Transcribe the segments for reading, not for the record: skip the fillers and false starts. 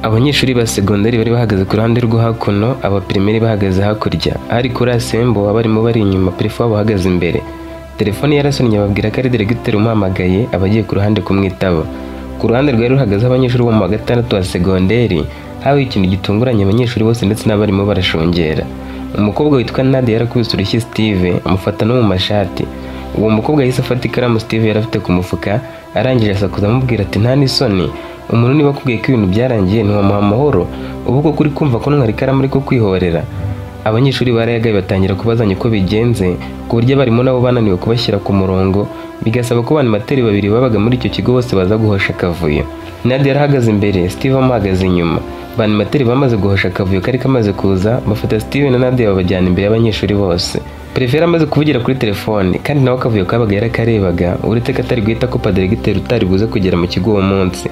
Abanyeshuri ba segonderi bari bahagaze ku ruhande rwo hakuno, aba primaire bahagaze hakurya. Ari kuri asembo abarimu bari inyuma, prefe bahagaze imbere. Telefone yarasonnye babwira ko ari diregiteri umuhamagaye, abagiye ku ruhande kumwitaba. Ku ruhande rwari ruhagaze abanyeshuri bo mu wa gatandatu wa segonderi, habaye ikintu gitunguranye abanyeshuri bose ndetse n'abarimu barashongera. Umukobwa witwa Nadia yarakubise urushyi Steve amufata no mu mashati. Uwo mukobwa yahise afata ikaramu Steve yari afite ku mufuka, arangije asakuza amubwira ati nta n'isoni, umuntu niba akubwiye ko ibintu byarangiye ntiwamuha amahoro, ubu ko kuri kumva ko ntwari ikaramu ariko kwihorera. Abanyeshuri barayagaye batangira kubazanya uko bigenze, ku buryo abarimu nabo bananiwe kubashyira ku murongo, bigasaba ko banimateri babiri babaga muri icyo kigo bose baza guhosha akavuyo. Nadia yarahagaze imbere, Steve amuhagaze inyuma. Banimateri bamaze guhosha akavuyo kari kamaze kuza, bafata Steve na Nadia babajyana imbere y'abanyeshuri bose. Prefera amaze kuvugira kuri telefone, kandi nawe akavuyo kabaga yarakarebaga, uretse ko atari guhita ko diregiteri utari buze kugera mu kigo uwo munsi.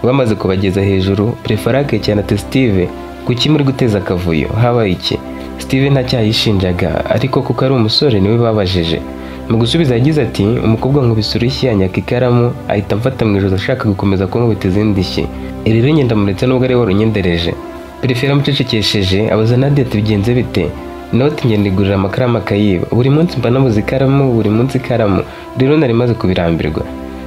Bamaze kubageza hejuru, Prefera akekana ati Steve, kuki muri guteza akavuyo, habaye iki? Steve nta cyaha yishinjaga, ariko kuko ari umusore niwe babajije. Mu gusubiza yagize ati umukobwa nkubise urushyi anyaka ikaramu, ahita amfata mu ijosi ashaka gukomeza kunkubita izindi shyi. Rero njye ndamuretse nubwo ari we warunyendereje. Prefera amucecekesheje abaza Nadia ati bigenze bite? Nawe ati ngenda igurira amakaramu akayiba, buri munsi mba nabuze ikaramu, buri munsi ikaramu, rero nari maze kubirambirwa.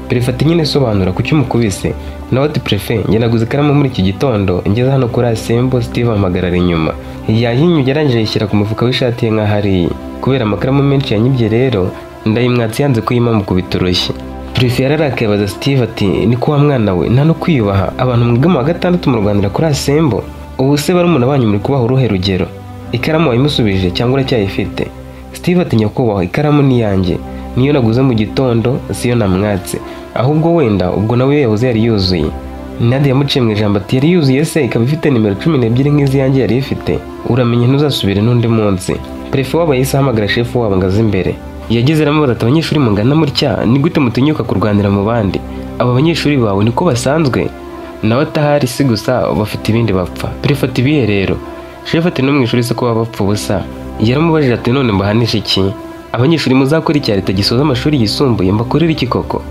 Prefe ati nyine sobanura kuki umukubise? Nawe ati prefe njye naguze ikaramu muri iki gitondo, ngeze hano kuri asembo Steve ampagarara inyuma. Yahinyuye arangije yishyira ku mufuka w'ishati ye nk'ahari. Kubera amakaramu menshi yanyibye rero ndayimwatsi yanze kuyima mukubita urushyi. Prefe yararakaye abaza Steve ati ni ko wa mwana we nta no kwiyubaha, abantu mwiga mu wa gatandatu mu Rwanda kuri asembo, ubu se barumuna banyu muri kubaha uruhe rugero? Ikaramu wayimusubije cyangwa uracyayifite? Steve ati nyakubahwa ikaramu ni yanjye, niyo naguze mu gitondo, siyo namwatse, ahubwo wenda ubwo nawe yahoze yari yuzuye. Nadia yamuciye mu ijambo ati yari yuzuye se ikaba ifite nimero 12 nk'izi yanjye yari ifite, uramenye ntuzasubire n'undi munsi. Prefe wabo yahise ahamagara shefu wabo ngaze imbere. Yagize aramubaza ati abanyeshuri mungana mutya ni gute mutinyuka kurwanira mu bandi? Aba banyeshuri bawe niko basanzwe? Nawe atahari si gusa bafite ibindi bapfa. Prefe ati bihe rero? Shefu ati no mu ishuri se ko bapfa ubusa. Yaramubajije ati none mbahanisha iki? Abanyeshuri muzakora icya leta gisoza amashuri yisumbuye mbakorera iki koko?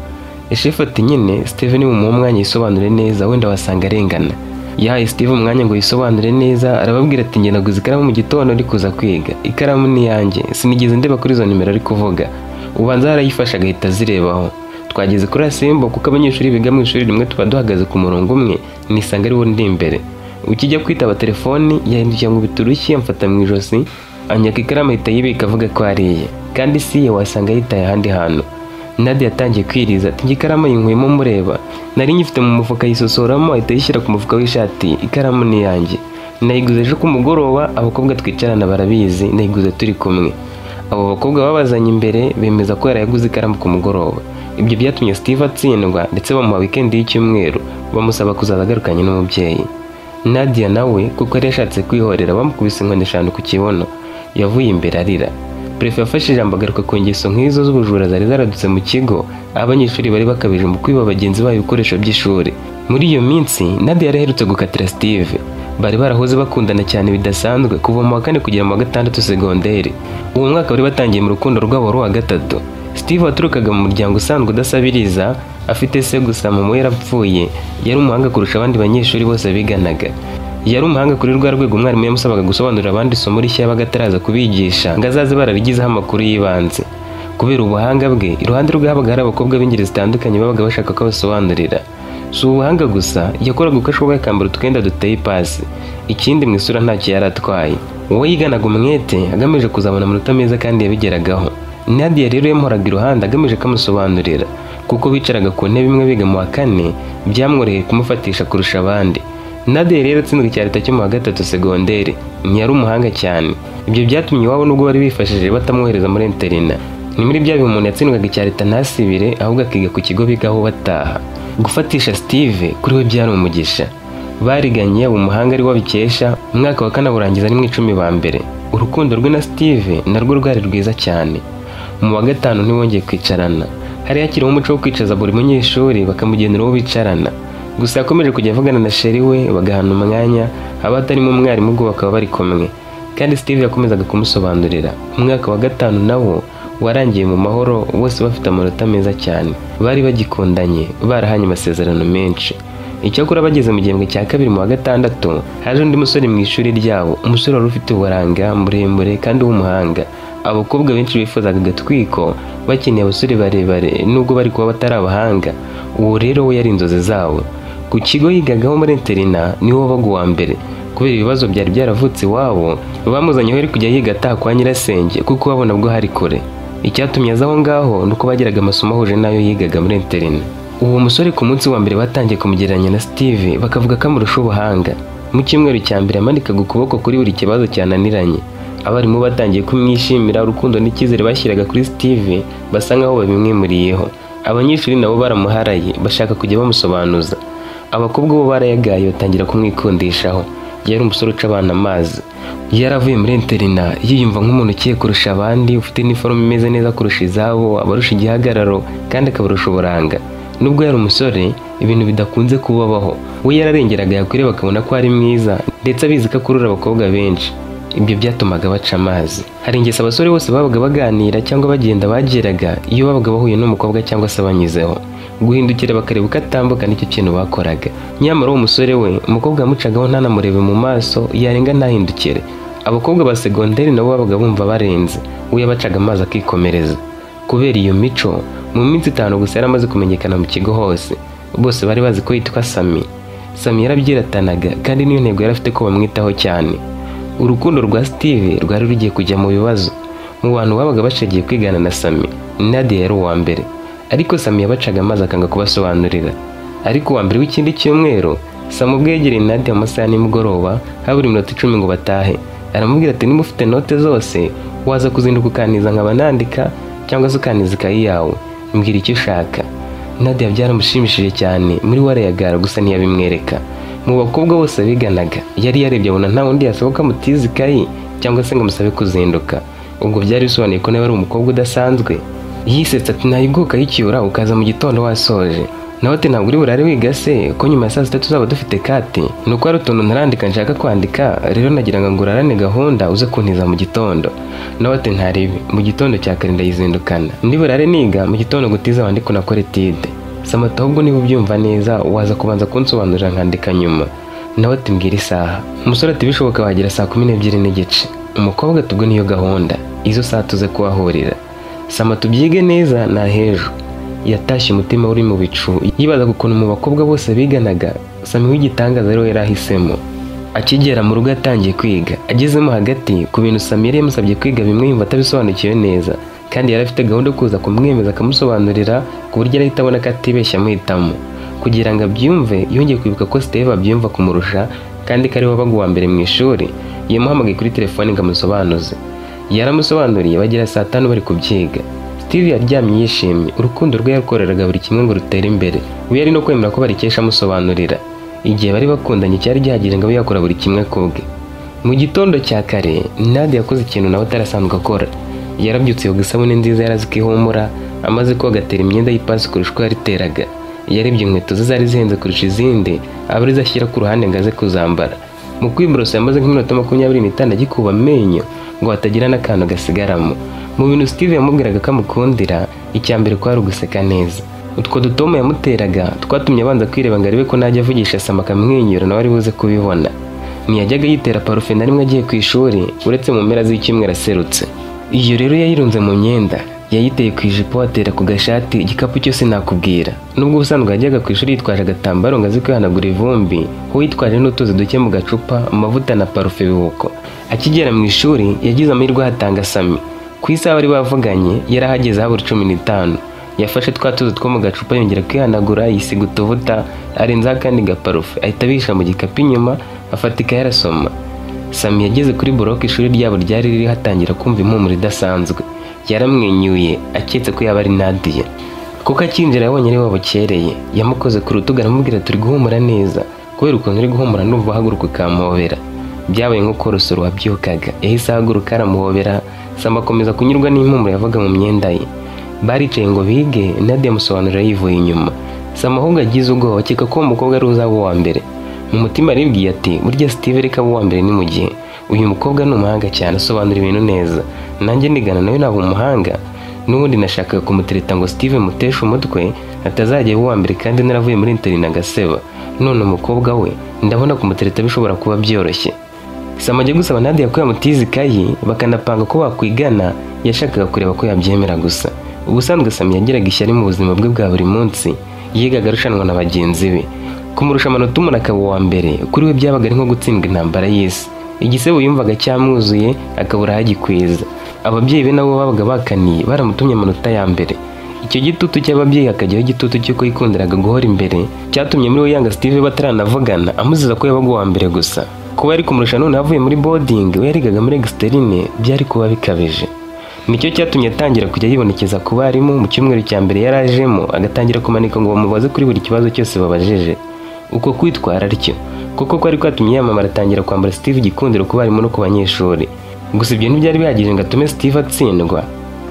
Shefu ati nyine Steve ni mu mwanya yisobanure neza, wenda wasanga arengana. Yahaye Steve umwanya ngo yisobanure neza, arababwira ati njye naguze ikaramu mu gitondo ndi kuza kwiga, ikaramu ni yanjye, sinigeze ndeba kuri izo nimero ari kuvuga. Ubanza yarayifasha agahita azirebaho. Twageze kuri asembo kuko abanyeshuri biga mu ishuri rimwe tuba duhagaze ku murongo umwe, nisanga ari wo ndi imbere. Ukijya kwitaba telefoni yahindukiye ngo biturushye amfata mu ijosi, anyaka ikaramu ahita yibika avuga ko ariye, kandi si ye wasanga yitaye ahandi hantu. Nadia yatangiye kwiriza ati ikaramu yinkuyemo mureba, nari nyifite mu mufuka yisosoramo ahita yishyira ku mufuka w'ishati, ikaramu ni yanjye, nayiguze ejo ku mugoroba, abakobwa twicarana barabizi, nayiguze turi kumwe. Abo bakobwa babazanye imbere bemeza ko yarayaguze ikaramu ku mugoroba. Ibyo byatumye Steve atsindwa ndetse bamuha weekend y'icyumweru, bamusaba kuzaza agarukanye n'umubyeyi. Nadia nawe kuko yari yashatse kwihorera bamukubise inkoni 5 ku kibono, yavuye imbere arira. Prefe yafashe ijambo agaruka ku ngeso nk'izo z'ubujura zari zaradutse mu kigo, abanyeshuri bari bakabije mu kwiba bagenzi babo ibikoresho by'ishuri. Muri iyo minsi Nadia yari aherutse gukatira Steve, bari barahoze bakundana cyane bidasanzwe kuva mu wa 4 kugera mu wa 6 segonderi. Uwo mwaka bari batangiye mu rukundo rwabo wa 3. Steve waturukaga mu muryango usanzwe udasabiriza, afite se gusa mama yarapfuye, yari umuhanga kurusha abandi banyeshuri bose biganaga. Yari umuhanga kuri rwa rwego umwarimu yamusabaga gusobanurira abandi isomo rishya bagataraza kubigisha ngo azaze barabigizeho amakuru y'ibanze. Kubera ubuhanga bwe, iruhande rwe habaga hari abakobwa b'ingeri zitandukanye babaga bashaka ko basobanurira. Si ubuhanga gusa, yakoraga uko ashoboye akambara utwenda duteye ipasi, ikindi mu isura ntacyo yari atwaye. Uwo yiganaga umwete agamije kuzabona amanota meza kandi yabigeragaho. Nadia rero yamuhoraga iruhande agamije kamusobanurira, kuko bicaraga ku ntebe imwe biga mu wa 4, byamworoheye kumufatisha kurusha abandi. Nadia rero atsinzwe icya leta cyo mu wa 3 segonderi, ntiyari umuhanga cyane. Ibyo byatumye iwabo nubwo bari bifashije batamwohereza muri interina. Ni muri bya bihe umuntu yatsindwaga icya leta ntasibire, ahubwo akiga ku kigo bigaho bataha. Gufatisha Steve kuri we byari umugisha. Bariganye yaba umuhanga ari wabikesha, umwaka wa 4 burangiza ari mu 10 ba mbere. Urukundo rwe na Steve narwo rwari rwiza cyane. Mu wa 5 ntibongeye kwicarana. Hari hakiriho umuco wo kwicaza buri munyeshuri bakamugenera uwo bicarana. Gusa yakomeje kujya avugana na sheri we bagahana umwanya, haba hatarimo umwarimu ubwo bakaba bari kumwe, kandi Steve yakomezaga kumusobanurira. Umwaka wa 5 nawo warangiye mu mahoro, bose bafite amanota meza cyane, bari bagikundanye, barahanye amasezerano menshi. Icyakora bageze mu gihembwe cya kabiri mu wa gatandatu haje undi musore mu ishuri ryabo, umusore wari ufite uburanga, muremure kandi w'umuhanga. Abakobwa benshi bifuzaga agatwiko bakeneye abasore barebare nubwo bari kuba batari abahanga. Uwo rero we yari inzozi zabo. Ku kigo yigagaho muri interina niwe wabaga uwa mbere. Kubera ibibazo byari byaravutse iwabo, bamuzanyeho ari kujya yiga ataha kwa nyirasenge kuko babona bwo hari kure. Icyatumye aza aho ngaho nuko bagiraga amasomo ahuje n'ayo yigaga muri interina. Uwo musore ku munsi wa mbere batangiye kumugereranya na Steve, bakavuga ko amurusha ubuhanga. Mu cyumweru cya mbere amanikaga ukuboko kuri buri kibazo cyananiranye. Abarimu batangiye kumwishimira, urukundo n'icyizere bashyiraga kuri Steve basa nkaho babimwimuriyeho. Abanyeshuri nabo baramuharaye bashaka kujya bamusobanuza. Abakobwa bo barayagaye batangira kumwikundishaho. Yari umusore uca abana amazi. Yaravuye muri interina yiyumva nk'umuntu ukiye kurusha abandi, ufite iniforume imeze neza kurusha izabo, abarusha igihagararo kandi akabarusha uburanga. Nubwo yari umusore, ibintu bidakunze kubabaho. We yararengeraga yakwireba akabona ko ari mwiza ndetse abizi ko akurura abakobwa benshi. Ibyo byatumaga baca amazi. Hari ingeso abasore bose babaga baganira cyangwa bagenda bageraga iyo babaga bahuye n'umukobwa cyangwa se banyuzeho. Guhindukira bakareba uko atambuka nicyo kintu bakoraga. Nyamara uwo musore we, umukobwa yamucagaho ntanamurebe mu maso, yarenga ntahindukire. Abakobwa ba segonderi nabo babaga bumva barenze. We yabacaga amazi akikomereza. Kubera iyo mico, mu minsi 5 gusa yari amaze kumenyekana mu kigo hose. Bose bari bazi ko yitwa Sami. Sami yarabyiratanaga kandi niyo ntego yari afite ko bamwitaho cyane. Urukundo rwa Steve rwari rugiye kujya mu bibazo. Mu bantu babaga bashagiye kwigana na Sami, Nadia yari uwa mbere. Ariko Sami yabacaga amazi akanga kubasobanurira. Ariko uwa mbere w'ikindi cyumweru, Sami ubwo yegereye Nadia mu masaha y'imugoroba, habura iminota 10 ngo batahe. Aramubwira ati niba ufite note zose, waza kuzinduka ukaniza nkaba nandika cyangwa se ukaniza ikayi yawe. Mbwira icyo ushaka. Nadia byaramushimishije cyane, muri warayagara gusa ntiyabimwereka. Mu bakobwa bose biganaga, yari yarebye abona nta wundi yasohoka mutizi ikayi cyangwa se ngo musabe kuzinduka. Ubwo byari bisobanuye ko nawe ari umukobwa udasanzwe. Yisetsa ati nayibwuka yicyura ukaza mu gitondo wasoje. Nawe ati ntabwo uri burare wiga se ko nyuma ya saa 3 tuzaba dufite kati. Nuko ari utuntu ntarandika nshaka kwandika, rero nagira ngo ngurarane gahunda uze kuntiza mu gitondo. Nawe ati ntaribi, mu gitondo cya kare ndayizindukana. Ndi burare niga mu gitondo gutiza wandika unakore tide. Samata ahubwo niba ubyumva neza waza kubanza kunsobanurira nkandika nyuma. Nawe ati mbwira isaha. Umusore ati bishoboka wagira saa 12 n'igice. Umukobwa tubwo niyo gahunda, izo saa tuze kuhahurira. Sama tubyige neza na hejo. Yatashye umutima uri mu bicu, yibaza ukuntu mu bakobwa bose biganaga Sami w'igitangaza rero yarahisemo. Akigera mu rugo yatangiye kwiga. Agezemo hagati ku bintu Sami yari yamusabye kwiga bimwe yumva atabisobanukiwe neza, kandi yari afite gahunda yo kuza kumwemeza akamusobanurira ku buryo ahita abona ko atibeshya amuhitamo. Kugira ngo abyumve, yongeye kwibuka ko Steve abyumva kumurusha kandi ko ari we wabaga uwa mbere mu ishuri. Yamuhamagaye kuri telefone ngo amusobanuze. Yaramusobanuriye bagera saa 5 bari kubyiga. Steve yaryamye yishimye, urukundo rwe yakoreraga buri kimwe ngo rutere imbere. We yari no kwemera ko barikesha amusobanurira. Igihe bari bakundanye cyari gihagije ngo yakora buri kimwe kubwe. Mu gitondo cya kare, Nadia yakoze ikintu nawe atarasanzwe akora. Yarabyutse yoga isabune nziza yarazikihumura, amaze koga atera imyenda y'ipasi kurusha uko yariteraga. Yarebye inkweto ze zari zihenze kurusha izindi, abariza ashyira ku ruhande ngo aze kuzambara. Mu kwiborosa yamaze nk'iminota 25 agikuba amenyo ngo hatagira n'akantu gasigaramo. Mu bintu Steve yamubwiraga ko amukundira, icyambere kwari uguseka neza. Utwo dutomo yamuteraga twatumye abanza kwireba ngo arebe ko najya avugisha Sama akamwenyura nawe ari buze kubibona. Ntiyajyaga yitera parufe na rimwe agiye ku ishuri uretse mu mpera z'icyumweru aserutse. Iyo rero yayirunze mu myenda, yayiteye ku ijipo atera ku gashati, igikapu cyose nakubwira. Nubwo ubusanzwe yajyaga ku ishuri yitwaje agatambaro ngo azi kwihanagura ivumbi, ho yitwaje n'utuzi duke mu gacupa, amavuta na parufe bibuko. Akigera mu ishuri yagize amahirwe hatanga Sami. Ku isaha bari bavuganye yarahageze habura 15. Yafashe twatuzi two mu gacupa yongera kwihanagura, yisiga utuvuta, arenzaho kandi gaparufe, ahita abisha mu gikapu inyuma, afatika yarasoma. Sami yageze kuri buroke ishuri ryabo ryari riri hatangira kumva impumuro idasanzwe. Yaramwenyuye aketse ko yaba ari Nadia. Kuko akinjira yabonye ari wabukereye, yamukoze ku rutugu aramubwira turi guhumura neza. Kubera ukuntu uri guhumura ndumva haguruka kamuhobera. Byabaye nk'uko Rusoro wabyukaga, yahise ahaguruka aramuhobera. Sama akomeza kunyurwa n'impumuro yavaga mu myenda ye. Baricaye ngo bige, Nadia amusobanurira yivuye inyuma. Sama ahubwo agize ubwoba akeka ko umukobwa ari uzaba uwa mbere. Mu mutima aribwiye ati burya Steve reka uwa mbere ni mu gihe uyu mukobwa ni umuhanga cyane asobanura ibintu neza, nanjye nigana nawe naba umuhanga. n'ubundi nashakaga kumutereta ngo Steve muteshe umutwe atazajya uwa mbere kandi naravuye muri interina gaseba. None umukobwa we ndabona kumutereta bishobora kuba byoroshye. Sam ajya gusaba Nadia ko yamutiza ikayi bakanapanga ko bakwigana, yashakaga kureba ko yabyemera gusa. Ubusanzwe Sam yagiraga ishyari mu buzima bwe bwa buri munsi, yigaga arushanwa na bagenzi be. Kumurusha amanota umuntu akaba uwa mbere kuri we byabaga ari nko gutsindwa intambara y'isi. Igisebo yumvaga cyamwuzuye akabura hagikwiza. Ababyeyi be nabo babaga bakaniye baramutumye amanota ya mbere. Icyo gitutu cy'ababyeyi hakajyaho igitutu cy'uko yikundiraga guhora imbere cyatumye muri we yanga Steve bataranavugana, amuziza ko yabaga uwa mbere gusa. Kuba ari kumurusha none avuye muri boarding we yarigaga muri externe byari kuba bikabije. Nicyo cyatumye atangira kujya yibonekeza ku barimu mu cyumweru cya mbere yarajemo, agatangira kumanika ngo bamubaze kuri buri kibazo cyose babajije. Uko kwitwara aricyo kuko kwari kwatumye yamamara atangira kwambara Steve igikundiro ku barimu no ku banyeshuri. Gusa ibyo ntibyari bihagije ngo atume Steve atsindwa.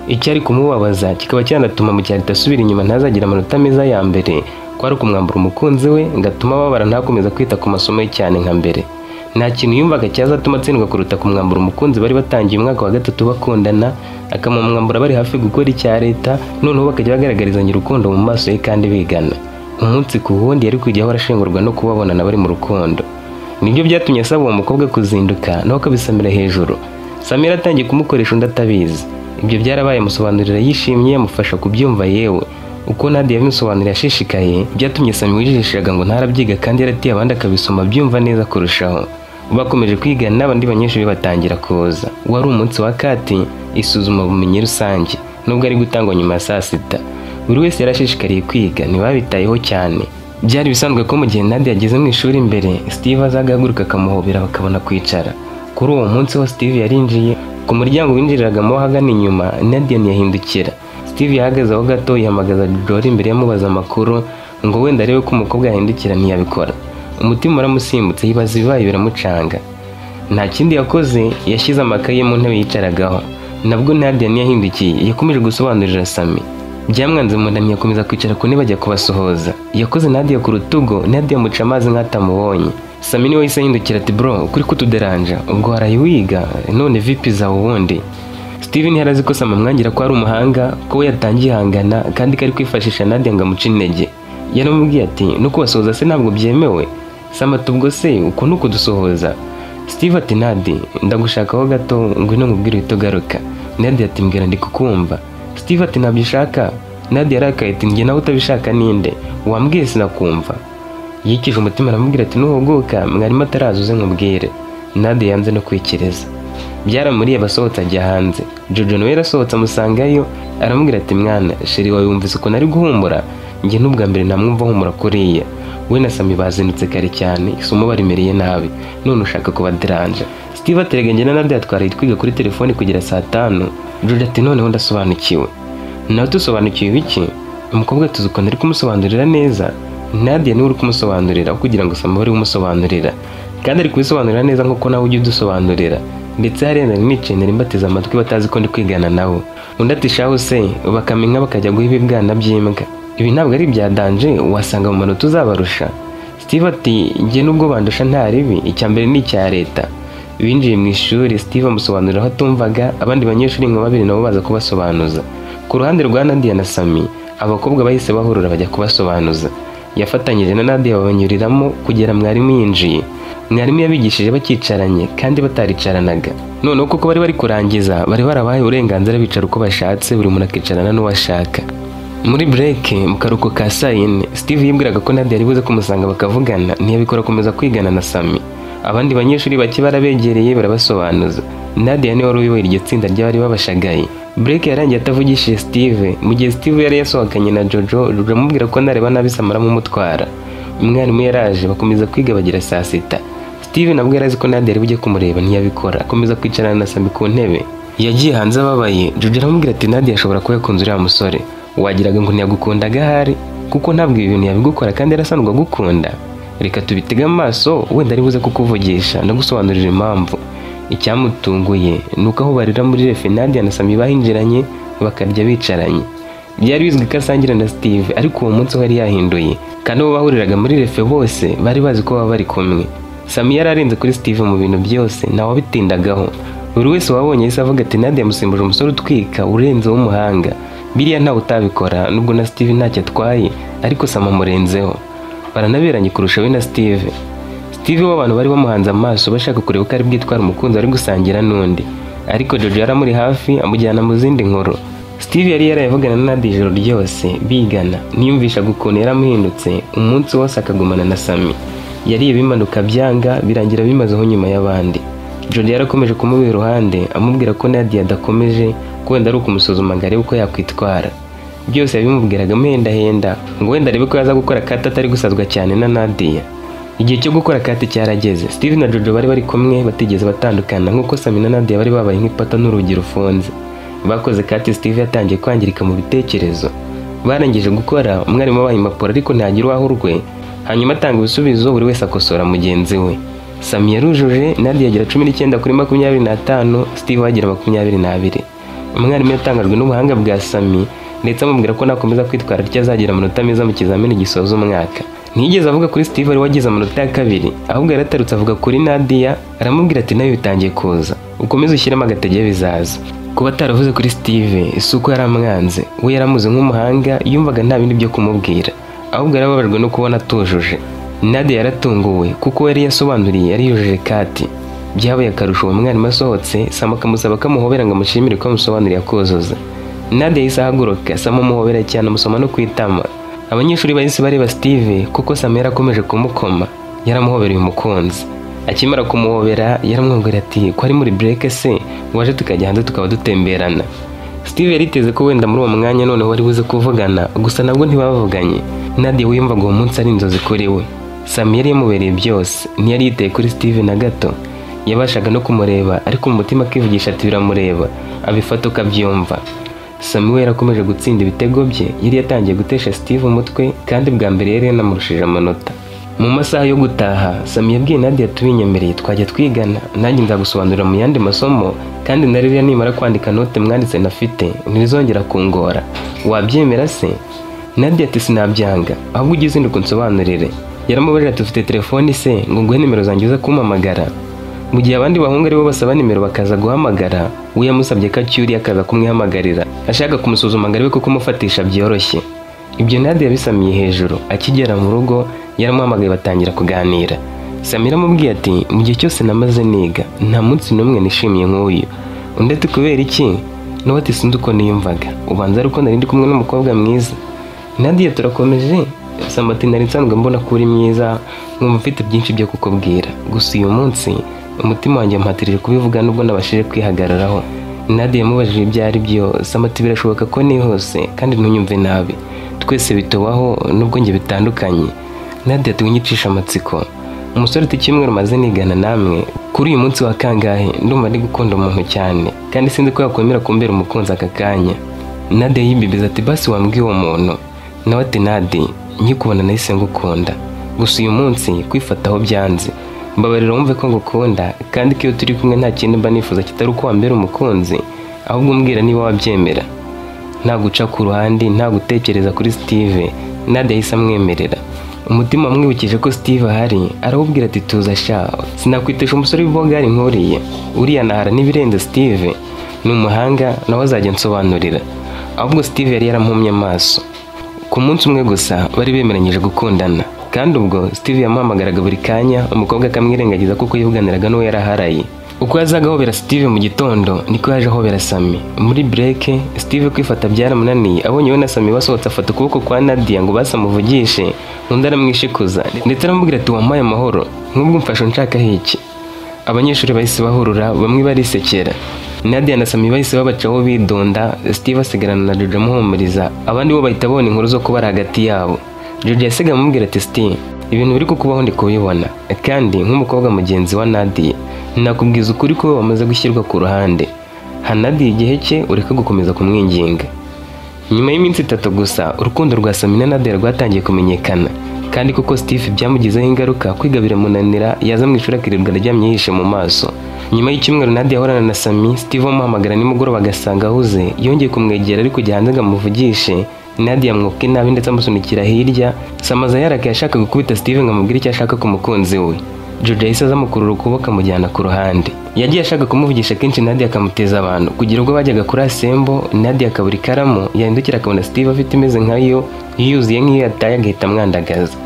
Icyari kumubabaza kikaba cyanatuma mu cyari tasubira inyuma ntazagira amanota meza ya mbere, kwari kumwambura umukunzi we ngatuma babara ntakomeza kwita ku masomo ye cyane nka mbere. Nta kintu yumvaga cyazatuma atsindwa kuruta kumwambura umukunzi bari batangiye umwaka wa 3 bakundana, akamwambura bari hafi gukora icya leta, noneho bakajya bagaragarizanya urukundo mu maso ye kandi bigana. Umunsi ku wundi yari kujyaho arashengurwa no kubabonana bari mu rukundo. Nibyo byatumye asaba uwo mukobwa kuzinduka nawe akabisamira hejuru. Samira atangiye kumukoresha undi atabizi. Ibyo byarabaye amusobanurira yishimye, yamufasha kubyumva yewe. Uko Nadia yabimusobanurira ashishikaye byatumye Sami wijijishaga ngo ntarabyiga kandi yaratiye abandi akabisoma byumva neza kurushaho. Bakomeje kwigana n'abandi banyeshuri batangira kuza. Wari umunsi wa kati isuzuma bumenyi rusange nubwo ari gutangwa nyuma ya saa sita. Buri wese yarashishikariye kwiga ntibabitayeho cyane. Byari bisanzwe ko mu gihe Nadia yageze mu ishuri imbere Steve azagahaguruka akamuhobera bakabona kwicara. Kuri uwo munsi ho Steve yarinjiye ku muryango winjiriragamo hagana inyuma. Nadia ntiyahindukira. Steve yahagaze aho gato yahamagaza Jory imbere yamubaza amakuru ngo wenda arebe ko umukobwa yahindukira, ntiyabikora. Umutima uramusimbutse yibaza ibibaye biramucanga. Nta kindi yakoze, yashyize amakaye mu ntebe yicaragaho. Nabwo Nadia ntiyahindukiye, yakomeje gusobanurira Sami. Byamwanze mu nda ntiyakomeza kwicara ku ntebe ajya kubasohoza. Yakoze Nadia ku rutugu, Nadia amuca amazi nk'atamubonye. Sami niwe yahise ahindukira ati bro kuri kutuderanja ubwo waraye wiga none vipi zawe ubundi. Steve ntiyarazi ko Sami amwangira ko ari umuhanga, ko we yatangiye ihangana kandi kari kwifashisha Nadia ngo amuce intege. Yaramubwiye ati nuko basohoza se ntabwo byemewe. Sami ati ubwo se uko nuko dusohoza. Steve ati Nadia ndagushakaho gato ngwino nkubwire uhita ugaruka. Nadia ati mbwira ndi kukumva. Steve ati ntabyo ushaka. Nadia yarakaye ati njye nawe utabishaka ninde, wambwiye sinakumva. Yikije umutima aramubwira ati nuhuguka mwarimu atarazuze nkubwire. Nadia yanze no kwikireza. Byaramuriye basohotse ajya hanze. Jojo nawe yarasohotse amusangayo aramubwira ati mwana sheri wawe wumvise uko nari guhumura, njye n'ubwa mbere namwumva humura kuriya. We na Sami bazindutse kare cyane isomo barimereye nabi none ushaka kubaderanja. Steve aterega njye na Nadia twari twiga kuri telefone kugera saa 5. Jojo ati noneho ndasobanukiwe. Nawe tusobanukiwe biki? Umukobwa tuzi uko nari kumusobanurira neza. Nadia niwe uri kumusobanurira kugira ngo Sami bari kumusobanurira, kandi ari kubisobanurira neza nkuko nawe ujye udusobanurira. Ndetse harenda n'icene rimbateza amatwi batazi ko ndi kwigana nawe. Undi ati shaho se bakamenga bakajya guha ibibwana by'imbwa. Ibi ntabwo ari bya danje wasanga mu manota uzabarusha. Steve ati njye nubwo bandusha nta ribi, icya mbere ni icya leta. Binjiye mu ishuri Steve amusobanurira aho atumvaga, abandi banyeshuri nka babiri nabo baza kubasobanuza. Ku ruhande rwa Nadia na Sami abakobwa bahise bahurura bajya kubasobanuza. Yafatanyije na Nadia babanyuriramo kugera mwarimu yinjiye. Mwarimu yabigishije bakicaranye kandi bataricaranaga. Noneho kuko bari kurangiza bari barabaye uburenganzira bicara uko bashatse, buri muntu akicarana n'uwashaka. Muri break mu karuko ka saa 4 Steve yibwiraga ko Nadia ari buze kumusanga bakavugana, ntiyabikora akomeza kwigana na Sami. Abandi banyeshuri bake barabegereye barabasobanuza. Nadia niwe wari uyoboye iryo tsinda ry'abari babashagaye. Break yarangiye atavugishije Steve, mu gihe Steve yari yasohokanye na Jojo. Jojo amubwira ko nareba nabi Samara mu mutwara. Umwarimu yaraje bakomeza kwiga bagira saa 6. Steve nabwo yarazi ko Nadia ari bujye kumureba ntiyabikora, akomeza kwicarana na Sami ku ntebe. Yagiye hanze ababaye. Jojo aramubwira ati Nadia ashobora kuba yakunze uriya musore. Wagiraga ngo ntiyagukundaga ahari kuko ntabwo ibi bintu yabigukora kandi yarasanzwe agukunda. Reka tubitega amaso wenda ari buze kukuvugisha ndagusobanurira impamvu. Icyamutunguye nuko aho barira muri refe Nadia na Sami bahinjiranye bakarya bicaranye. Byari bizwi ko asangira na Steve ariko uwo munsi wari yahinduye, kandi abo bahuriraga muri refe bose bari bazi ko baba bari kumwe. Sami yararenze kuri Steve mu bintu byose nawe abitindagaho. buri wese wabonye yahise avuga ati Nadia yamusimbuje umusore utwika urenze w'umuhanga, biriya ntawe utabikora nubwo na Steve ntacyo atwaye ariko Sam amurenzeho, baranaberanye kurusha we na Steve w'abantu bari bamuhanze amaso bashaka kureba uko ari bwitwara umukunzi ari gusangira n'undi, ariko Jojo yaramuri hafi amujyana mu zindi nkuru. Steve yari yarayavugana na Nadia ijoro ryose bigana, niyumvishaga ukuntu yaramuhindutse umunsi wose akagumana na Sami, yariye bimanuka byanga birangira bimazeho nyuma y'abandi. Jojo yarakomeje kumubera iruhande amubwira ko Nadia adakomeje ko wenda ari ukumusuzuma ngo arebe uko yakwitwara, byose yabimubwiraga amuhendahenda ngo wenda arebe ko yaza gukora kata atari gusazwa cyane na Nadia. Igihe cyo gukora kati cyarageze, Steve na Jojo bari kumwe batigeze batandukana nk'uko Sami na Nadia bari babaye nk'ipata n'urugi rufunze. Bakoze kati, Steve yatangiye kwangirika mu bitekerezo. Barangije gukora, umwarimu abaha impapuro ariko ntagira uwaho urwe, hanyuma atanga ibisubizo buri wese akosora mugenzi we. Sami yarujuje, Nadia agira 19 kuri 25, Steve agira 22. Umwarimu yatangajwe n'ubuhanga bwa Sami ndetse amubwira ko nakomeza kwitwara atya azagira amanota meza mu kizamini gisoza umwaka. Ntiyigeze avuga kuri Steve wari wagize amanota ya 2, ahubwo yaratarutse avuga kuri Nadia, aramubwira ati nayo bitangiye kuza, ukomeze ushyiremo agatege bizaza. Kuba ataravuze kuri Steve isuko yaramwanze, we yaramuze nk'umuhanga, yumvaga nta bindi byo kumubwira, ahubwo yarababajwe no kubona atujuje. Nadia yaratunguwe kuko yari yasobanuriye yari yujuje kati. Byabaye akarusho uwo mwarimu asohotse, Sam akamusaba ko amuhobera ngo amushimire ko amusobanuriye akozoza. Nadia yahise ahaguruka, Sam amuhobera cyane amusoma no kwitama. Abanyeshuri bahise bareba Steve kuko Sam yarakomeje kumukoma, yaramuhobereye umukunzi. Akimara kumuhobera yaramwongera ati ko ari muri break se waje tukajya hanze tukaba dutemberana. Steve yariteze ko wenda muri uwo mwanya none wari buze kuvugana, gusa nabwo ntibavuganye. Nadia wiyumvaga uwo munsi ari inzozi kuri we. Sam yari yamubereye byose, ntiyari yiteye kuri Steve na gato. Yabashaga no kumureba ariko mu mutima akivugisha ati biramureba, abifata ukabyumva. Sam we yarakomeje gutsinda ibitego bye, yari yatangiye gutesha Steve umutwe kandi bwa mbere yari yanamurushije amanota. Mu masaha yo gutaha, Sam yabwiye Nadia tubinyemereye twajya twigana, nanjye nzagusobanurira mu yandi masomo kandi naririya nimara kwandika note mwanditse nafite ntizongera kungora. Wabyemera se? Nadia ati sinabyanga, ahubwo ugize ndi kunsobanurire. Yaramubajije ati ufite telefone se ngo nguhe nimero zanjye uza kumpamagara? Mu gihe abandi bahungu ari bo basaba nimero bakaza guhamagara, we yamusabye ko acyuri akaza kumwihamagarira, ashaka kumusuzuma ngo arebe ko kumufatisha byoroshye. Ibyo Nadia yabisamiye hejuru. Akigera mu rugo yaramuhamagaye batangira kuganira. Samira amubwiye ati mu gihe cyose namaze niga nta munsi n'umwe nishimiye nk'uyu. Undi ati kubera iki? Nawe ati sinzi uko niyumvaga, ubanza ari uko nari ndi kumwe n'umukobwa mwiza. Nadia turakomeje. Sam ati nari nsanzwe mbona ko uri mwiza, nkumva mfite byinshi byo kukubwira, gusa uyu munsi umutima wanjye mpatirije kubivuga nubwo nabashije kwihagararaho. Nadia yamubajije ibyo ari byo. Sam ati birashoboka ko nihuse kandi ntunyumve nabi, twese bitubaho nubwo njye bitandukanye. Nadia ati winyicisha amatsiko. Umusore ati kimwe rumaze nigana namwe, kuri uyu munsi wa kangahe ndumva ndi gukunda umuntu cyane kandi sinzi ko yakwemera kumbera umukunzi aka kanya. Nadia yibibiza ati basi wambwiye uwo muntu. Nawe ati Nadia nkikubona nahise ngukunda, gusa uyu munsi kwifataho byanze, mbabarira wumve ko ngukunda kandi ko iyo turi kumwe nta kintu mba nifuza kitari uko wambera umukunzi, ahubwo umbwira niba wabyemera. Nta guca ku ruhande, nta gutekereza kuri Steve. Nadia yahise amwemerera. Umutima wamwibukije ko Steve ahari, arawubwira ati tuza sha, sinakwitesha umusore w'ibogari nk'uriya, uriya nahara n'ibirenze Steve, ni umuhanga nawe azajya nsobanurira. Ahubwo Steve yari yarampumye amaso. Ku munsi umwe gusa bari bemeranyije gukundana, kandi ubwo Steve yamuhamagaraga buri kanya, umukobwa akamwirengagiza kuko yivuganiraga n'uwo yaraharaye. Uko yazaga ahobera Steve mu gitondo niko yaje ahobera Sami. Muri break Steve kwifata byaramunaniye, abonye we na Sami basohotse afata ukuboko kwa Nadia ngo basamuvugishe, undi aramwishikuza ndetse aramubwira ati wampaye amahoro, nk'ubwo mfashe nshaka hiki. Abanyeshuri bahise bahurura, bamwe barisekera. Nadia na Sami bahise babacaho bidonda, Steve asigarana na Jojo amuhumuriza, abandi bo bahita babona inkuru zo kuba hagati yabo. Jojo yasigaye amubwira ati Steve, ibintu biri kukubaho ndi kubibona, kandi nk'umukobwa mugenzi wa Nadia nakubwiza ukuri ko wamaze gushyirwa ku ruhande. Nadia igihe cye ureka gukomeza kumwinginga. Nyuma y'iminsi 3 gusa urukundo rwa Sami na Nadia rwatangiye kumenyekana, kandi kuko Steve byamugizeho ingaruka, kwiga biramunanira, yaza mu ishuri akirirwa aryamye yihishe mu maso. Nyuma y'icyumweru Nadia ahorana na Sami, Steve amuhamagara nimugoroba agasanga ahuze, yongeye kumwegera ariko kujya hanze ngo amuvugishe. Nadia amwuka inabi ndetse amusunikira hirya. Samaza yarakaye ashaka gukubita Steve ngo amubwire icyo ashaka ku mukunzi we. George yahise azamukurura ukuboko amujyana ku ruhande. Yagiye ashaka kumuvugisha kenshi Nadia akamuteza abantu, kugira ubwo bajyaga kuri Asembo Nadia akabura ikaramu yahindukira akabona Steve afite imeze nkayo yuzuye nk'iyo yataye agahita amwandagaza.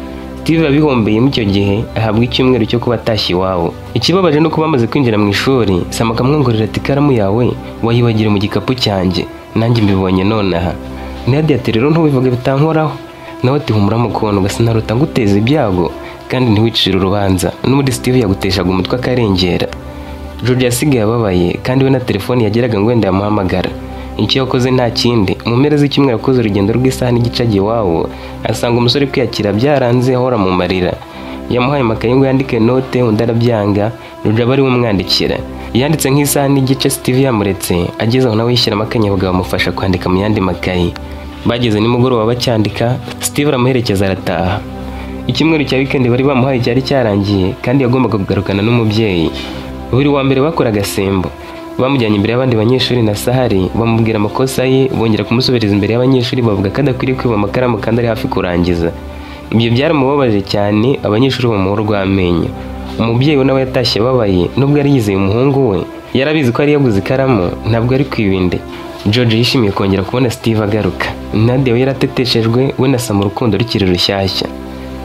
Steve yabihombeye mu icyo gihe ahabwa icyumweru cyo kuba atashye iwabo. Ikibabaje nuko bamaze kwinjira mu ishuri Sam akamwongorera ati ikaramu yawe wayibagire mu gikapu cyanjye, nanjye mbibonye nonaha. Nadia ati rero ntubivuge bitankoraho. Nawe ati humura mukono gasinaruta nguteza ibyago kandi ntiwicire urubanza, n'ubundi Steve yaguteshaga umutwe akarengera. George yasigaye ababaye kandi we na telefone yageraga ngo wenda yamuhamagara. Icyo yakoze nta kindi, mu mpera z'icyumweru yakoze urugendo rw'isaha n'igice agiye iwabo, asanga umusore kwiyakira byaranze ahora mu marira. Yamuhaye amakaye ngo yandike note, undi arabyanga, George aba ari we umwandikira. Yanditse nk'isaha n'igice Steve yamuretse, ageze aho nawe yishyiramo akanyabugabo bamufasha kwandika mu yandi makaye. Bageze nimugoroba bacyandika, Steve aramuherekeza arataha. Icyumweru cya weekend bari bamuhaye cyari cyarangiye kandi yagombaga kugarukana n'umubyeyi. Buri wa mbere bakoraga Asembo, bamujyanye imbere y'abandi banyeshuri na Sahari bamubwira amakosa ye, bongera kumusobereza imbere y'abanyeshuri bavuga ko adakwiriye kwiba amakaramu kandi ari hafi kurangiza. Ibyo byaramubabaje cyane, abanyeshuri bamuha urw'amenyo. Umubyeyi we nawe yatashye ababaye, nubwo yari yizeye umuhungu we, yarabizi ko ari yaguze ikaramu, ntabwo ari kwibinde. George yishimiye kongera kubona Steve agaruka. Nadia we yarateteshejwe, we na Sam urukundo rukiri rushyashya.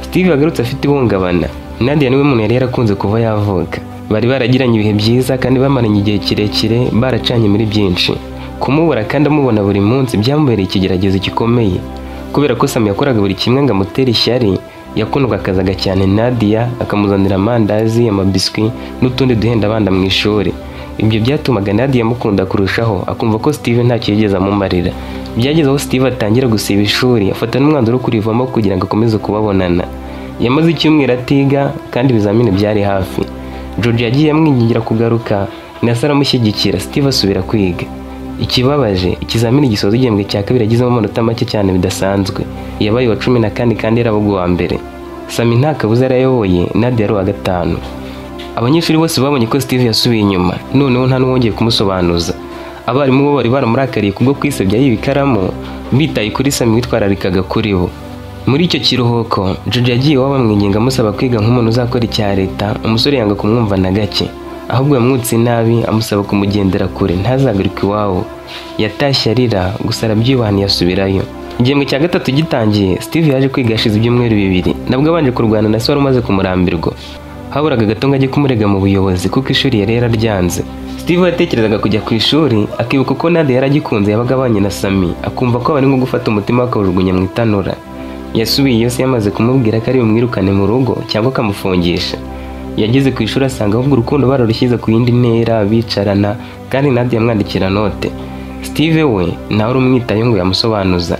Steve yagarutse afite ihungabana. Nadia niwe muntu yari yarakunze kuva yavuka. Bari baragiranye ibihe byiza kandi bamaranye igihe kirekire, baracanye muri byinshi. Kumubura kandi amubona buri munsi byamubereye ikigeragezo gikomeye. Kubera ko Sam yakoraga buri kimwe ngo amutere ishyari, yakundwaga akazaga cyane Nadia, akamuzanira amandazi, amabiswi n'utundi duhenda abana mu ishuri. Ibyo byatumaga Nadia amukunda kurushaho, akumva ko Steve ntacyo yigeze amumarira. Byageze aho Steve atangira gusiba ishuri, afata n'umwanzuro wo kurivamo kugira ngo akomeze kubabonana. Yamaze icyumweru atiga kandi ibizamini byari hafi. George yagiye amwingingira kugaruka, nasa aramushyigikira, Steve asubira kwiga. Ikibabaje, ikizamini gisoza igihembwe cya kabiri yagizemo amanota make cyane bidasanzwe. Yabaye wa 14 kandi yarabaga uwa mbere. Sam nta kabuza yarayoboye, Nadia ari uwa 5. Abanyeshuri bose babonye ko Steve yasubiye inyuma, noneho nta n'uwongeye kumusobanuza. Abarimu bo bari baramurakariye kubwo kwisebya y'ibikaramu, bitaye kuri Sam witwararikaga kuri bo. Muri icyo kiruhuko, George yagiye iwabo bamwinginga amusaba kwiga nk'umuntu uzakora icya leta. Umusore yanga kumwumva na gake, ahubwo yamwutse nabi amusaba kumugendera kure ntazagaruke iwabo. Yatashye arira, gusa arabyibahaniye asubirayo. Igihembwe cya gatatu gitangiye, Steve yaje kwiga hashize ibyumweru 2. Nabwo abanje kurwana na se wari umaze kumurambirwa. Haburaga gato ngo ajye kumurega mu buyobozi kuko ishuri yari yararyanze. Steve yatekerezaga kujya ku ishuri, akibuka ko Nadia yaragikunze yabaga abanye na Sami, akumva ko bari nko gufata umutima bakawujugunya mu itanura. Yasubiye yose yamaze kumubwira ko ari bumwirukane mu rugo cyangwa akamufungisha. Yageze ku ishuri asanga ahubwo urukundo bararushyize ku yindi ntera, bicarana kandi Nadia yamwandikira note. Steve we nawe urumwitaye ngo yamusobanuza.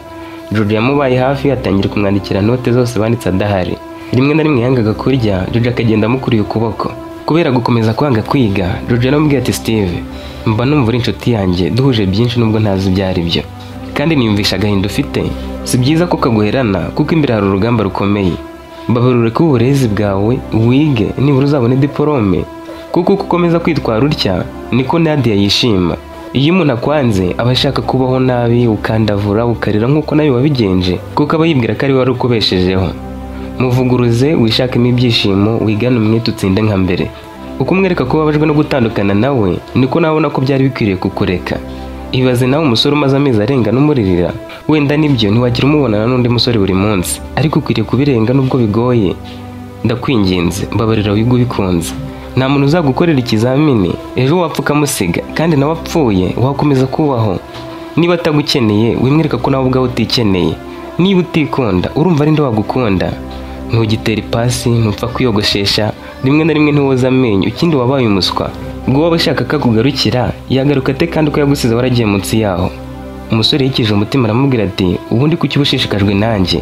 George yamubaye hafi, atangira kumwandikira note zose banditse adahari. Rimwe na rimwe yangaga kurya, George akagenda amukuriye ukuboko. Kubera gukomeza kwanga kwiga, George yaramubwiye ati Steve, mba numva uri inshuti yanjye, duhuje byinshi nubwo ntazi ibyo ari byo. Kandi niyumvisha agahinda ufite, si byiza ko kaguherana kuko imbere hari urugamba rukomeye. Mbabarure ko uburezi bwawe wige nibura uzabone diplome, kuko ukomeza kwitwara utya niko Nadia yishima. Iyo umuntu akwanze aba ashaka kubaho nabi, ukandavura ukarira nk'uko nawe wabigenje, kuko aba yibwira ko ari wari ukubeshejeho. Muvuguruze, wishakemo ibyishimo, wigane umwete utsinde nka mbere. Uko umwereka ko babajwe no gutandukana nawe, niko nabona ko byari bikwiriye kukureka. Ibaze nawe umusore umaze amezi arenga n'umuririra, wenda nibyo ntiwagira umubonana n'undi musore buri munsi, ariko ukwiriye kubirenga nubwo bigoye. Ndakwinginze, mbabarira wige ubikunze. Nta muntu uzagukorera ikizamini ejo wapfa ukamusiga, kandi nawe apfuye wakomeza kubaho. Niba atagukeneye wimwereka ko nawe ubwawe utikeneye. Niba utikunda urumva ari nde wagukunda? Ntugitera ipasi, ntupfa kwiyogoshesha, rimwe na rimwe ntiwoza amenyo, ikindi wabaye umuswa. Ubwo waba ushaka kakugarukira yagaruka ate kandi ko yagusize waragiye munsi yaho. Umusore yikije umutima aramubwira ati ubundi kuki ubushishikajwe nanjye?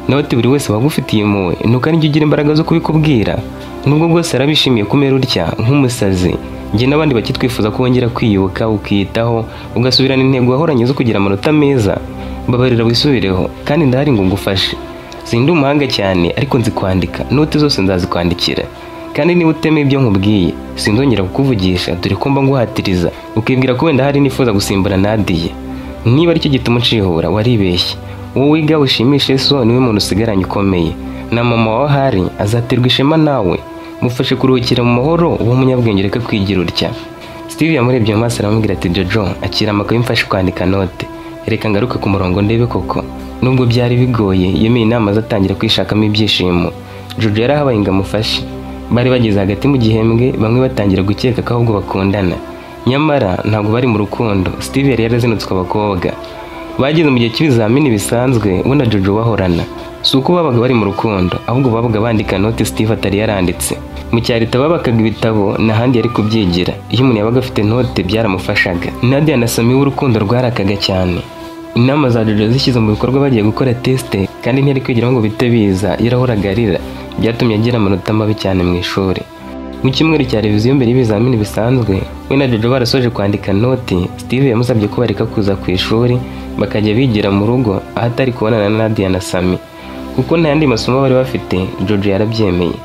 Nawe ati buri wese wagufitiye impuhwe, nuko ari njye ugira imbaraga zo kubikubwira. Nubwo bwose arabishimiye kumera utya nk'umusazi, njye n'abandi bakitwifuza ko wongera kwiyubuka ukiyitaho, ugasubirana intego wahoranye zo kugira amanota meza. Mbabarira wisubireho kandi ndahari ngo ngufashe. Sindi umuhanga cyane ariko nzi kwandika, note zose nzazikwandikira. Kandi niba utemeye ibyo nkubwiye sinzongera kukuvugisha, dore ko mba nguhatiriza ukibwira ko wenda hari nifuza gusimbura Nadia. Niba ari cyo gituma ucihura waribeshye. Wowe wiga ushimishe so niwe muntu usigaranye ukomeye, na mama wawe ahari azaterwa ishema nawe. mufashe kuruhukira mu mahoro uwo munyabwenge reka kwigira utya. Steve yamurebye mu maso aramubwira ati Jojo akira amakaye mfashe kwandika note, reka ngaruke ku murongo ndebe koko. Nubwo byari bigoye yemeye inama zatangira kwishakamo ibyishimo. Jojo yarahabaye ngo amufashe. Bari bageze hagati mu gihembwe bamwe batangira gukeka ko ahubwo bakundana, nyamara ntabwo bari mu rukundo. Steve yari yarazinutswe abakobwa. Bageze mu gihe cy'ibizamini bisanzwe we na Jojo bahorana. Si uko babaga bari mu rukundo, ahubwo babaga bandika note Steve atari yaranditse. Mu cyarita babakaga ibitabo n'ahandi yari kubyigira. Iyo umuntu yabaga afite note byaramufashaga. Nadia na Sami w'urukundo rwarakaga cyane. Inama za Jojo zishyize mu bikorwa bagiye gukora teste kandi ntiyari kwigira ngo bite biza, yarahoraga arira. Byatumye agira amanota mabi cyane mu ishuri. Mu cyumweru cya reviziyo mbere y'ibizamini bisanzwe, we na Jojo barasoje kwandika note. Steve yamusabye ko bareka kuza ku ishuri bakajya bigira mu rugo ahatari kubonana na Nadia na Sami, kuko nta yandi masomo bari bafite. Jojo yarabyemeye.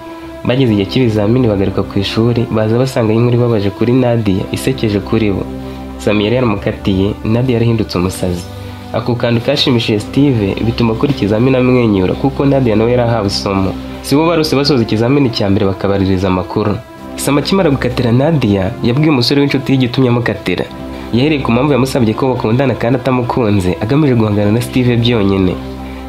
Bageze igihe cy'ibizamini bagaruka ku ishuri, baza basanga inkuru ibabaje kuri Nadia isekeje kuri bo. Sami yari yaramukatiye, Nadia yarahindutse umusazi. Ako kantu kashimishije Steve bituma akora ikizamini amwenyura, kuko Nadia nawe yarahawe isomo. Si bo barose basoza ikizamini cya mbere bakabaririza amakuru. Sami akimara gukatira Nadia yabwiye umusore w'inshuti y'igitumye amukatira. Yahereye ku mpamvu yamusabye ko bakundana kandi atamukunze, agamije guhangana na Steve byonyine.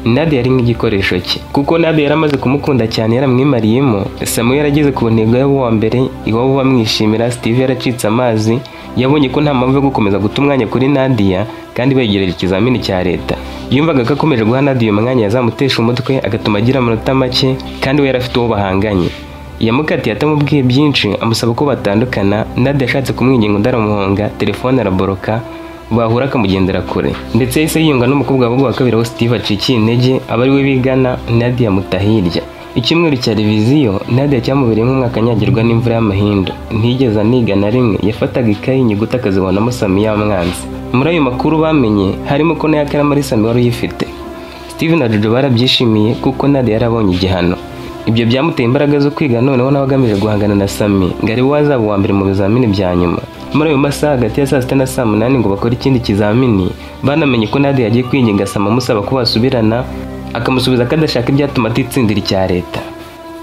Nadia yari nk'igikoresho cye, kuko Nadia yaramaze kumukunda cyane, yaramwimariyemo. Sami yarageze ku ntego yabo wa mbere, iwabo bamwishimira. Steve yaracitse amazi, yabonye ko nta mpamvu yo gukomeza guta umwanya kuri Nadia kandi begereje ikizamini cya leta. Yumvaga ko akomeje guha Nadia umwanya yazamutesha umutwe agatuma agira amanota make, kandi we yarafite uwo bahanganye. Yamukatiye atamubwiye byinshi, amusaba ko batandukana. Nadia yashatse kumwinginga undi aramuhonga, telefone araboroka, bahura akamugendera kure. Ndetse yahise yiyunga n'umukobwa wa kabiri aho Steve acikiye intege, aba ari we bigana. Nadia amuta hirya. Icyumweru cya reviziyo Nadia cyamubereye nk'umwaka nyagirwa n'imvura y'amahindu. Ntiyigeze aniga na rimwe, yafataga ikayi inyuguti akazibonamo Sami y'amwanzi. Muri ayo makuru bamenye harimo ko n'ayakaramu ari Sami wari uyifite. Steve na Jojo barabyishimiye kuko Nadia yarabonye igihano. Ibyo byamuteye imbaraga zo kwiga, noneho nawe agamije guhangana na Sami ngo ari we azaba uwa mbere mu bizamini bya nyuma. Muri ayo masaha hagati ya saa sita na saa munani ngo bakore ikindi kizamini, banamenye ko Nadia yagiye kwinginga Sami amusaba ko basubirana, akamusubiza ko adashaka ibyatuma atitsindira icya leta.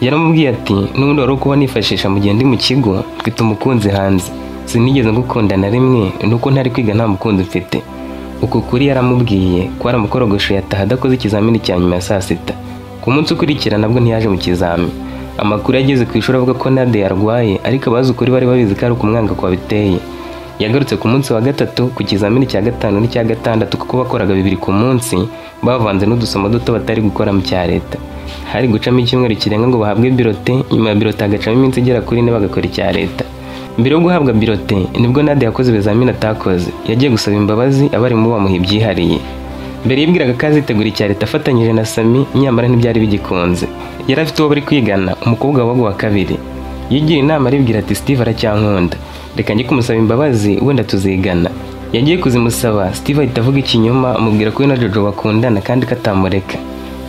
Yaramubwiye ati n'ubundi wari kuba nifashisha mu gihe ndi mu kigo, mfite umukunzi hanze. Sinigeze ngukunda na rimwe, nuko ntari kwiga nta mukunzi mfite. Uku kuri yaramubwiye ko aramukorogosho yataha adakoze ikizamini cya nyuma ya saa sita. Ku munsi ukurikira nabwo ntiyaje mu kizami. Amakuru yageze ku ishuri avuga ko Nadia yarwaye, ariko abazi ukuri bari babizi ko ari ukumwanga kwa biteye. Yagarutse ku munsi wa gatatu ku kizamini cya gatanu n'icya gatandatu, kuko bakoraga 2 ku munsi, bavanze n'udusomo duto batari gukora mu cya leta. Hari gucamo icyumweru kirenga ngo bahabwe birote, nyuma ya birote hagacamo iminsi igera kuri 4 bagakora icya leta. Mbere yo guhabwa birote nibwo Nadia yakoze ibizamini atakoze. Yagiye gusaba imbabazi abarimu bamuha ibyihariye. Mbere yibwiraga ko azitegura icya leta afatanyije na Sami, nyamara ntibyari bigikunze. Yari afite uwo bari kwigana, umukobwa wabaga wa kabiri. Yigira inama aribwira ati Steve aracyankunda, reka njye kumusaba imbabazi wenda tuzigana. Yagiye kuzimusaba, Steve ahita avuga ikinyoma, amubwira ko we na Jojo bakundana kandi katamureka.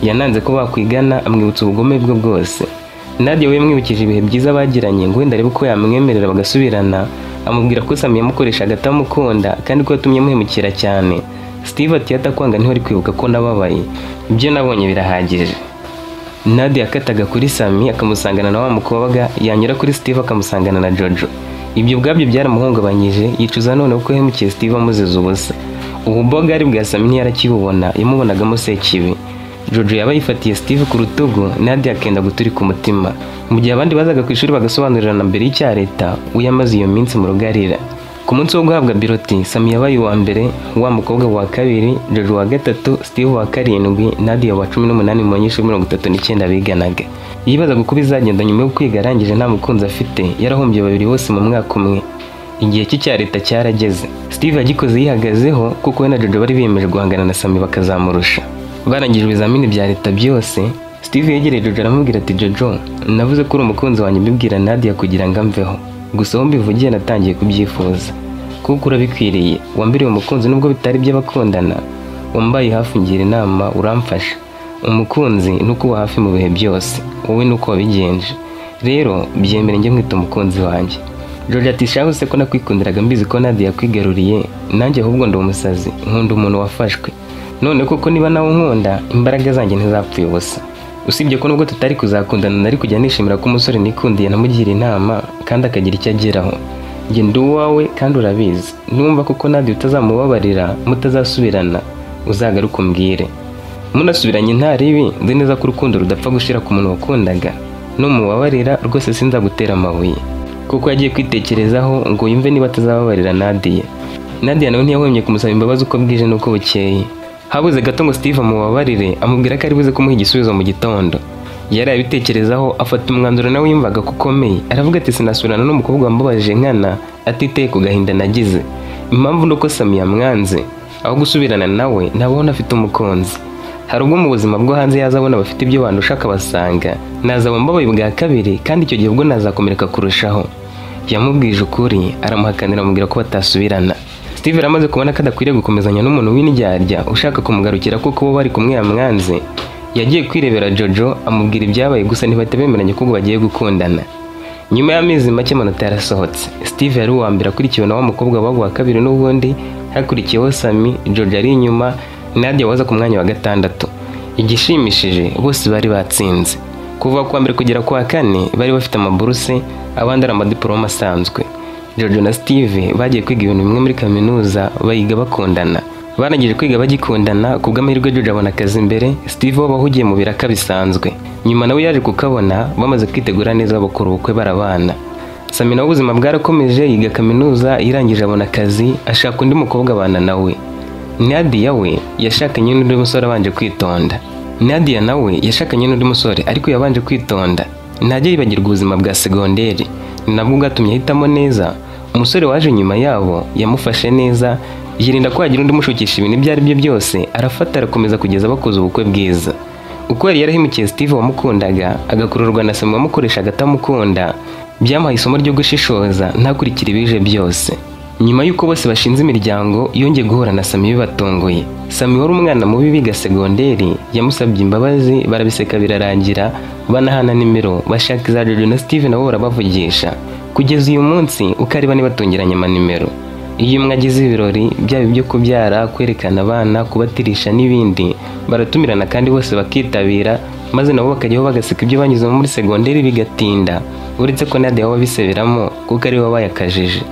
Yananze ko bakwigana, amwibutsa ubugome bwe bwose. Nadia we yamwibukije ibihe byiza bagiranye ngo wenda arebe ko yamwemerera bagasubirana, amubwira ko Sami yamukoreshaga atamukunda kandi ko yatumye muhemukira cyane. Steve ati atakwanga ntiho ari kwibuka ko nababaye, ibyo nabonye birahagije. Nadia yakataga kuri Sami akamusangana na wa mukobwa, yanyura kuri Steve akamusangana na Jojo. Ibyo bwabyo byaramuhungabanyije, yicuza none uko yahemukiye Steve amuziza ubusa. Ubu bogari bwa Sami ntiyarakibubona, yamubonagamo sekibi. Jojo yaba yifatiye Steve ku rutugu, Nadia akenda guturika umutima. Mu gihe abandi bazaga ku ishuri bagasobanurirana mbere y'icya leta, uyamaze iyo minsi mu rugarira. Ku munsi wo guhabwa biroti, Sami yabaye uwa mbere, wa mukobwa wa kabiri, Jojo wa gatatu, Steve wa karindwi, Nadia wa 18 mu banyeshuri 39 biganaga. Yibazaga uko bizagenda nyuma yo kwiga arangije nta mukunzi afite, yarahombye babiri bose mu mwaka umwe. Igihe cy'icya leta cyarageze. Steve yagikoze yihagazeho kuko we na Jojo bari biyemeje guhangana na Sami bakazamurusha. Barangije ibizamini bya leta byose, Steve yegereye Jojo aramubwira ati Jojo, navuze ko uri umukunzi wanjye mbibwira Nadia kugira ngo amveho. Gusa aho mbivugiye natangiye kubyifuza, kuko urabikwiriye. Wambiriye umukunzi nubwo bitari by'abakundana, wambaye hafi ngira inama uramfasha. Umukunzi nuko uba hafi mu bihe byose, wowe nuko wabigenje. Rero byemere njye mwita umukunzi wanjye. Jojo ati shahuse ko nakwikundiraga mbizi ko Nadia yakwigaruriye, nanjye ahubwo ndi umusazi, nkunda umuntu wafashwe. None koko niba nawe nkunda, imbaraga zanjye ntizapfuye ubusa. usibye ko nubwo tutari kuzakundana nari kujya nishimira ko umusore nikundiye namugira inama kandi akagira icyo ageraho. Njye ndi uwawe kandi urabizi, numva kuko Nadia utazamubabarira mutazasubirana uzagaruka umbwire. Munasubiranye nta ribi, nzi neza ko urukundo rudapfa gushira ku muntu wakundaga. Numubabarira rwose sinzagutera amabuye. Kuko yagiye kwitekerezaho ngo yumve niba atazababarira Nadia. Nadia nawe ntiyahwemye kumusaba imbabazi uko bwije nuko bukeye. Habuze gato ngo Steve amubabarire, amubwira ko ari buze kumuha igisubizo mu gitondo. Yari abitekerezaho afata umwanzuro nawe yumvaga ko ukomeye. Aravuga ati sinasubirana n'umukobwa wambabaje nkana atiteye ku gahinda nagize. Impamvu nuko Sami yamwanze, aho gusubirana nawe nabona afite umukunzi. Hari ubwo mu buzima bwo hanze yazabona bafite ibyo bantu ushaka basanga, nazaba mbabaye bwa kabiri kandi icyo gihe ubwo nazakomereka kurushaho. Yamubwije ukuri, aramuhakanira amubwira ko batasubirana. Steve aramaze kubona ko adakwiriye gukomezanya n'umuntu w'indyarya ushaka kumugarukira kuko bo bari kumwe yamwanze. Yagiye kwirebera Jojo amubwira ibyabaye gusa ntibatebemeranye ko bagiye gukundana. Nyuma y'amezi make amanota yarasohotse. Steve yari uwa mbere akurikiwe na wa mukobwa wa kabiri n'ubundi hakurikiyeho Sami, Jojo ari inyuma, Nadia waza ku mwanya wa 6. Igishimishije bose bari batsinze. Kuva ku wa mbere kugera ku wa 4 bari bafite amaburuse, abandi ari amadiploma asanzwe. Jojo na Steve bagiye kwiga ibintu bimwe muri kaminuza bayiga bakundana. Barangije kwiga bagikundana kubw'amahirwe Jojo abona akazi imbere, Steve we bahugiye mu biraka bisanzwe. Nyuma nawe yaje kukabona bamaze kwitegura neza bakora ubukwe barabana. Sami nawe ubuzima bwarakomeje yiga kaminuza, irangije abona akazi ashaka undi mukobwa abana nawe. Nadia we yashakanye n'undi musore abanje kwitonda. Nadia nawe yashakanye n'undi musore ariko yabanje kwitonda. Ntajya yibagirwa ubuzima bwa segonderi. Nabwo bwatumye ahitamo neza. Umusore waje nyuma yabo yamufashe neza, yirinda ko yagira undi mushukisha ibintu ibyo ari byo byose, arafata arakomeza kugeza bakoze ubukwe bwiza. Uko yari yarahimukiye Steve wamukundaga agakururwa na Sami wamukoreshaga atamukunda, byamuhaye isomo ryo gushishoza ntakurikira ibije byose. Nyuma y'uko bose bashinze imiryango yongeye guhura na Sami bibatunguye. Sami wari umwana mubi biga segonderi yamusabye imbabazi, barabiseka birarangira, banahana nimero, bashaka za Jojo na Steve nabo barabavugisha. Kugeza uyu munsi ukariba nibatungiranye amanimero. Iyo mwagize ibirori byaba ibyo kubyara, kwerekana abana, kubatirisha n'ibindi, baratumirana kandi bose bakitabira, maze nabo bakajyaho bagaseka ibyo banyuze muri segonderi bigatinda. Uretse ko Nadia wabiseberamo kuko ari we bayakajije.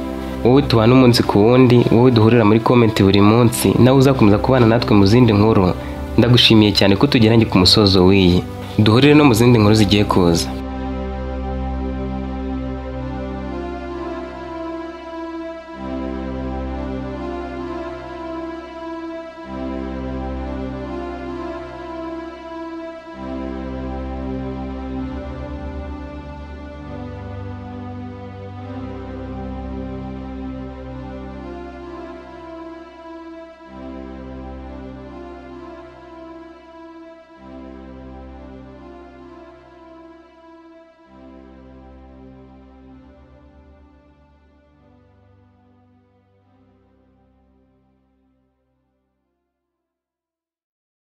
Wowe tubana umunsi ku wundi, wowe duhurira muri comment buri munsi, nawe uzakomeza kubana natwe mu zindi nkuru. Ndagushimiye cyane ko tugeranye ku musozo w'iyi. Duhurire no mu zindi nkuru zigiye kuza.